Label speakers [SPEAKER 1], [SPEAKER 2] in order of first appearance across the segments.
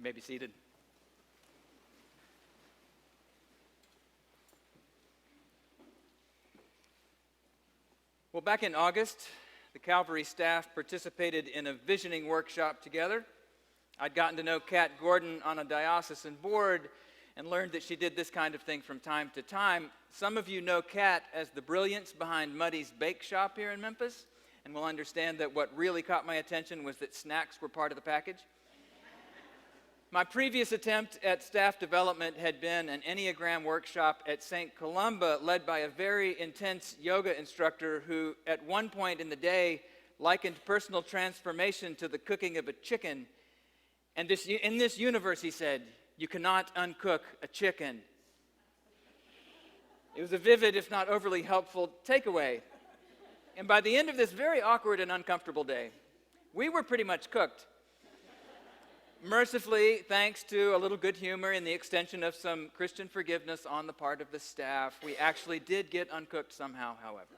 [SPEAKER 1] may be seated. Well, back in August, the Calvary staff participated in a visioning workshop together. I'd gotten to know Kat Gordon on a diocesan board and learned that she did this kind of thing from time to time. Some of you know Kat as the brilliance behind Muddy's Bake Shop here in Memphis, and will understand that what really caught my attention was that snacks were part of the package. My previous attempt at staff development had been an Enneagram workshop at St. Columba, led by a very intense yoga instructor who, at one point in the day, likened personal transformation to the cooking of a chicken. And in this universe, he said, you cannot uncook a chicken. It was a vivid, if not overly helpful, takeaway. And by the end of this very awkward and uncomfortable day, we were pretty much cooked. Mercifully, thanks to a little good humor and the extension of some Christian forgiveness on the part of the staff, we actually did get uncooked somehow, however.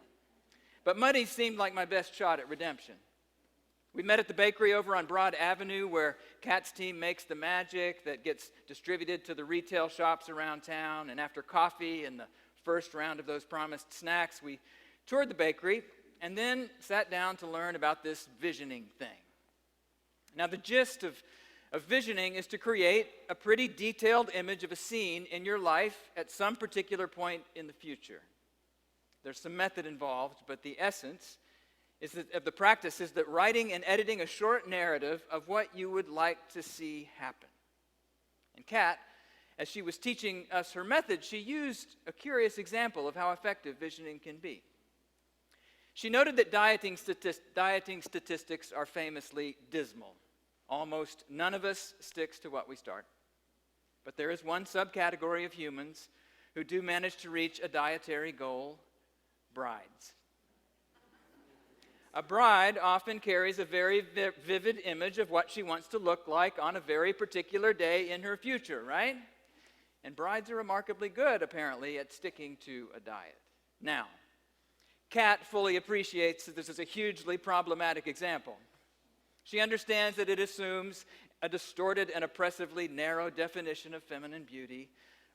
[SPEAKER 1] But Muddy seemed like my best shot at redemption. We met at the bakery over on Broad Avenue where Kat's team makes the magic that gets distributed to the retail shops around town. And after coffee and the first round of those promised snacks, we toured the bakery and then sat down to learn about this visioning thing. Now, the gist of visioning is to create a pretty detailed image of a scene in your life at some particular point in the future. There's some method involved, but the essence of the practice is that writing and editing a short narrative of what you would like to see happen. And Kat, as she was teaching us her method, she used a curious example of how effective visioning can be. She noted that dieting statistics are famously dismal. Almost none of us sticks to what we start. But there is one subcategory of humans who do manage to reach a dietary goal: brides. A bride often carries a very vivid image of what she wants to look like on a very particular day in her future, right? And brides are remarkably good, apparently, at sticking to a diet. Now, Kat fully appreciates that this is a hugely problematic example. She understands that it assumes a distorted and oppressively narrow definition of feminine beauty,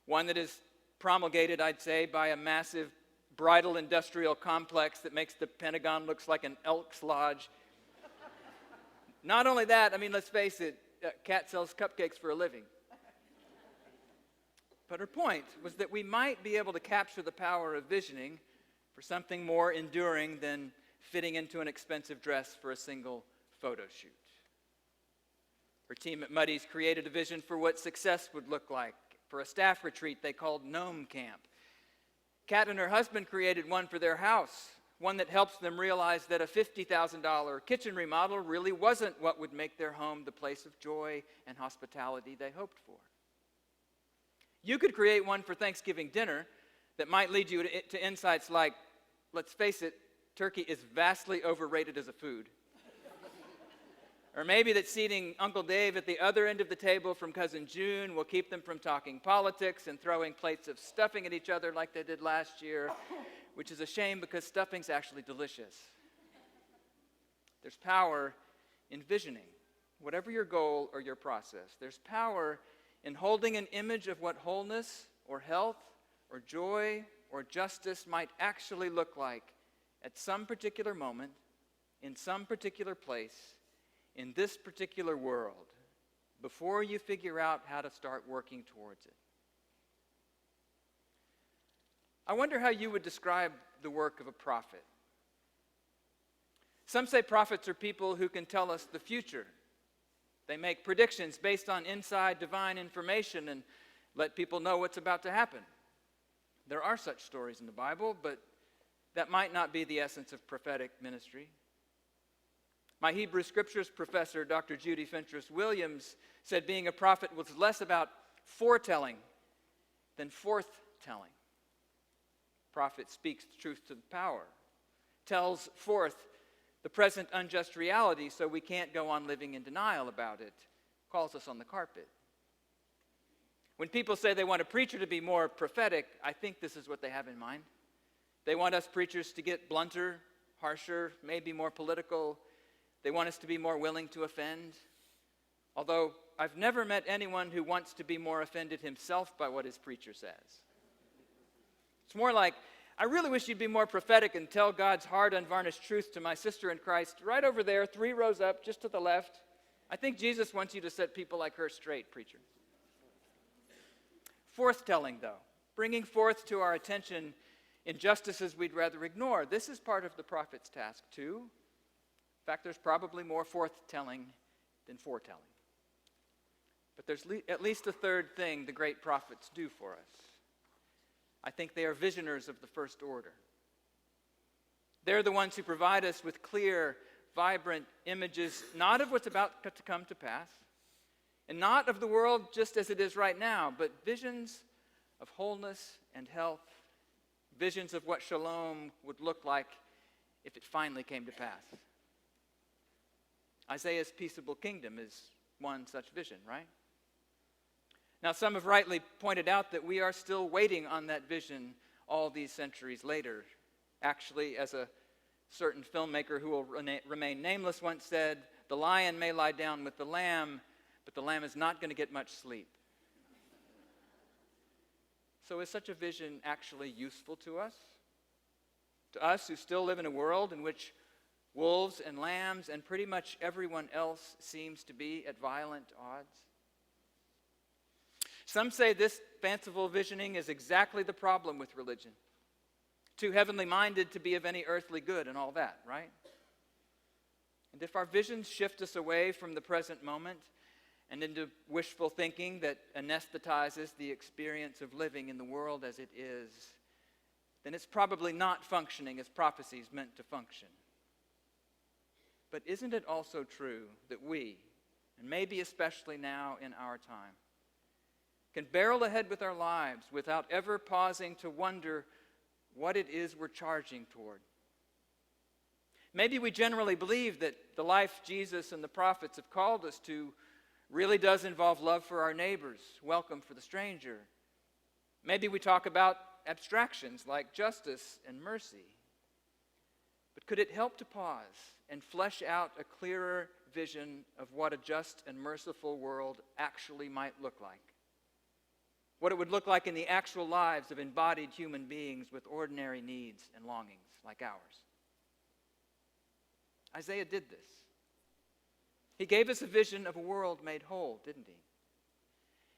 [SPEAKER 1] one that is promulgated, I'd say, by a massive bridal industrial complex that makes the Pentagon looks like an Elks Lodge. Not only that, I mean, let's face it, Kat sells cupcakes for a living. But her point was that we might be able to capture the power of visioning for something more enduring than fitting into an expensive dress for a single photo shoot. Her team at Muddy's created a vision for what success would look like for a staff retreat they called Gnome Camp. Kat and her husband created one for their house, one that helps them realize that a $50,000 kitchen remodel really wasn't what would make their home the place of joy and hospitality they hoped for. You could create one for Thanksgiving dinner that might lead you to insights like, let's face it, turkey is vastly overrated as a food. Or maybe that seating Uncle Dave at the other end of the table from Cousin June will keep them from talking politics and throwing plates of stuffing at each other like they did last year, which is a shame because stuffing's actually delicious. There's power in visioning, whatever your goal or your process. There's power in holding an image of what wholeness or health or joy or justice might actually look like at some particular moment, in some particular place, in this particular world, before you figure out how to start working towards it. I wonder how you would describe the work of a prophet. Some say prophets are people who can tell us the future. They make predictions based on inside divine information and let people know what's about to happen. There are such stories in the Bible, but that might not be the essence of prophetic ministry. My Hebrew Scriptures professor, Dr. Judy Fentress Williams, said being a prophet was less about foretelling than forthtelling. Prophet speaks the truth to the power, tells forth the present unjust reality so we can't go on living in denial about it, calls us on the carpet. When people say they want a preacher to be more prophetic, I think this is what they have in mind. They want us preachers to get blunter, harsher, maybe more political. They want us to be more willing to offend. Although I've never met anyone who wants to be more offended himself by what his preacher says. It's more like, I really wish you'd be more prophetic and tell God's hard, unvarnished truth to my sister in Christ right over there, 3 rows up, just to the left. I think Jesus wants you to set people like her straight, preacher. Forth-telling, though, bringing forth to our attention injustices we'd rather ignore. This is part of the prophet's task, too. In fact, there's probably more forth-telling than foretelling. But there's at least a third thing the great prophets do for us. I think they are visioners of the first order. They're the ones who provide us with clear, vibrant images, not of what's about to come to pass, and not of the world just as it is right now, but visions of wholeness and health, visions of what shalom would look like if it finally came to pass. Isaiah's peaceable kingdom is one such vision, right? Now, some have rightly pointed out that we are still waiting on that vision all these centuries later. Actually, as a certain filmmaker who will remain nameless once said, the lion may lie down with the lamb, but the lamb is not going to get much sleep. So is such a vision actually useful to us? To us who still live in a world in which wolves and lambs and pretty much everyone else seems to be at violent odds? Some say this fanciful visioning is exactly the problem with religion. Too heavenly minded to be of any earthly good and all that, right? And if our visions shift us away from the present moment and into wishful thinking that anesthetizes the experience of living in the world as it is, then it's probably not functioning as prophecy is meant to function. But isn't it also true that we, and maybe especially now in our time, can barrel ahead with our lives without ever pausing to wonder what it is we're charging toward? Maybe we generally believe that the life Jesus and the prophets have called us to really does involve love for our neighbors, welcome for the stranger. Maybe we talk about abstractions like justice and mercy. But could it help to pause and flesh out a clearer vision of what a just and merciful world actually might look like? What it would look like in the actual lives of embodied human beings with ordinary needs and longings like ours. Isaiah did this. He gave us a vision of a world made whole, didn't he?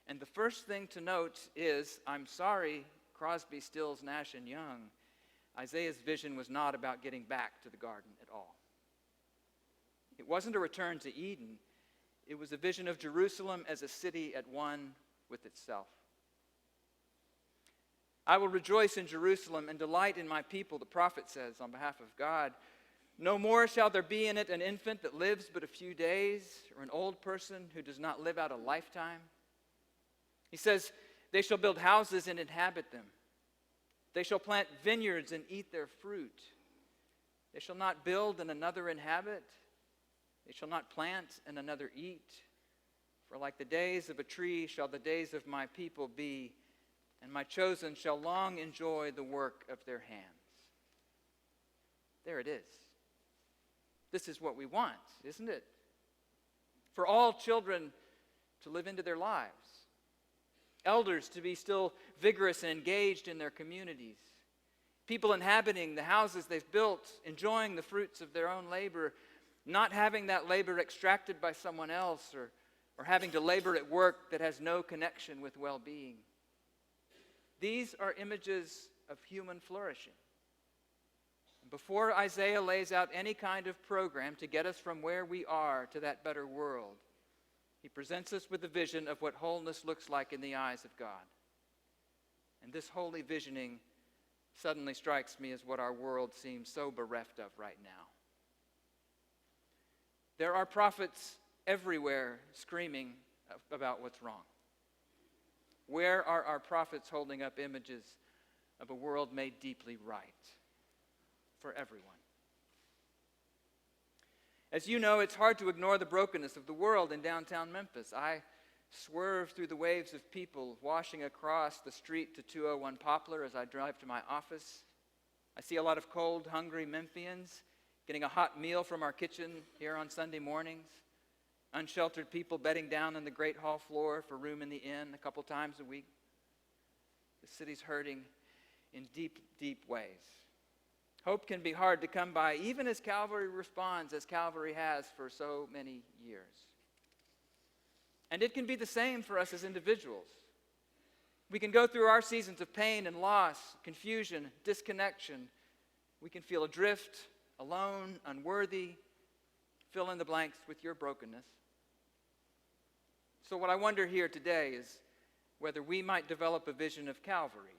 [SPEAKER 1] And the first thing to note is, I'm sorry, Crosby, Stills, Nash, and Young, Isaiah's vision was not about getting back to the garden at all. It wasn't a return to Eden. It was a vision of Jerusalem as a city at one with itself. I will rejoice in Jerusalem and delight in my people, the prophet says on behalf of God. No more shall there be in it an infant that lives but a few days, or an old person who does not live out a lifetime. He says, they shall build houses and inhabit them. They shall plant vineyards and eat their fruit. They shall not build and another inhabit. They shall not plant and another eat. For like the days of a tree shall the days of my people be, and my chosen shall long enjoy the work of their hands. There it is. This is what we want, isn't it? For all children to live into their lives. Elders to be still vigorous and engaged in their communities. People inhabiting the houses they've built, enjoying the fruits of their own labor, not having that labor extracted by someone else or having to labor at work that has no connection with well-being. These are images of human flourishing. Before Isaiah lays out any kind of program to get us from where we are to that better world, he presents us with a vision of what wholeness looks like in the eyes of God. And this holy visioning suddenly strikes me as what our world seems so bereft of right now. There are prophets everywhere screaming about what's wrong. Where are our prophets holding up images of a world made deeply right for everyone? As you know, it's hard to ignore the brokenness of the world in downtown Memphis. I swerve through the waves of people washing across the street to 201 Poplar as I drive to my office. I see a lot of cold, hungry Memphians getting a hot meal from our kitchen here on Sunday mornings. unsheltered people bedding down on the great hall floor for room in the inn a couple times a week. The city's hurting in deep, deep ways. Hope can be hard to come by, even as Calvary responds, as Calvary has for so many years. And it can be the same for us as individuals. We can go through our seasons of pain and loss, confusion, disconnection. We can feel adrift, alone, unworthy. Fill in the blanks with your brokenness. So what I wonder here today is whether we might develop a vision of Calvary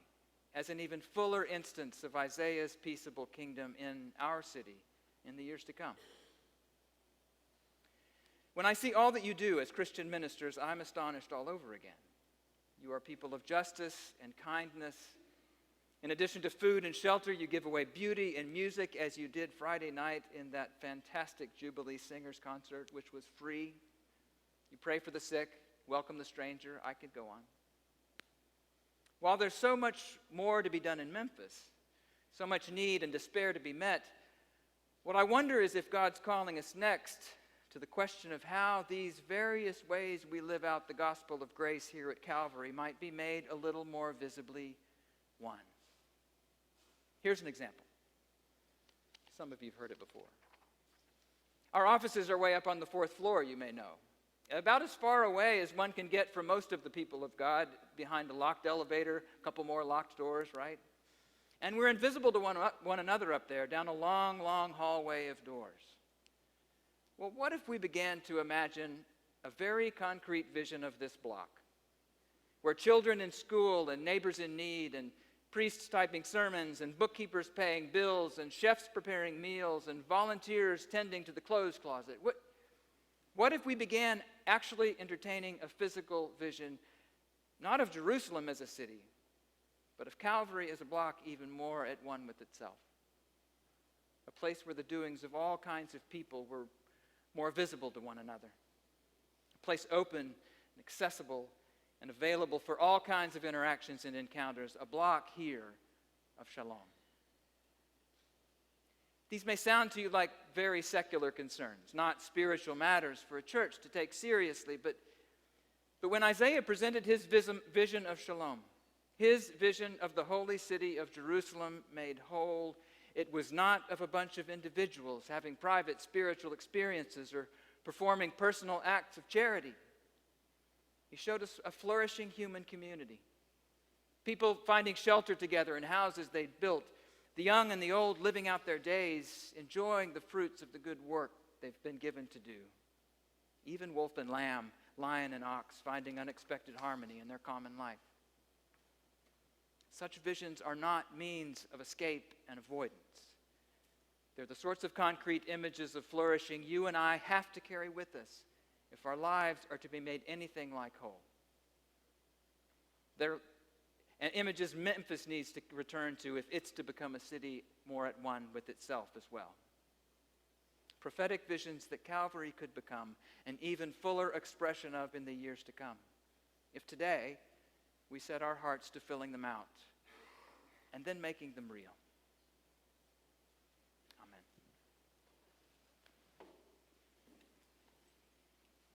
[SPEAKER 1] as an even fuller instance of Isaiah's peaceable kingdom in our city in the years to come. When I see all that you do as Christian ministers, I'm astonished all over again. You are people of justice and kindness. In addition to food and shelter, you give away beauty and music, as you did Friday night in that fantastic Jubilee Singers concert, which was free. You pray for the sick, welcome the stranger. I could go on. While there's so much more to be done in Memphis, so much need and despair to be met, what I wonder is if God's calling us next to the question of how these various ways we live out the gospel of grace here at Calvary might be made a little more visibly one. Here's an example. Some of you have heard it before. Our offices are way up on the 4th floor, you may know. About as far away as one can get from most of the people of God, behind a locked elevator, a couple more locked doors, right? And we're invisible to one another up there, down a long, long hallway of doors. Well, what if we began to imagine a very concrete vision of this block, where children in school and neighbors in need and priests typing sermons and bookkeepers paying bills and chefs preparing meals and volunteers tending to the clothes closet? What if we began actually entertaining a physical vision, not of Jerusalem as a city, but of Calvary as a block even more at one with itself? A place where the doings of all kinds of people were more visible to one another. A place open and accessible and available for all kinds of interactions and encounters. A block here of shalom. These may sound to you like very secular concerns, not spiritual matters for a church to take seriously, but when Isaiah presented his vision of shalom, his vision of the holy city of Jerusalem made whole, it was not of a bunch of individuals having private spiritual experiences or performing personal acts of charity. He showed us a flourishing human community. People finding shelter together in houses they'd built. The young and the old living out their days, enjoying the fruits of the good work they've been given to do. Even wolf and lamb, lion and ox, finding unexpected harmony in their common life. Such visions are not means of escape and avoidance. They're the sorts of concrete images of flourishing you and I have to carry with us if our lives are to be made anything like whole. They're images Memphis needs to return to if it's to become a city more at one with itself as well. Prophetic visions that Calvary could become an even fuller expression of in the years to come, if today we set our hearts to filling them out and then making them real.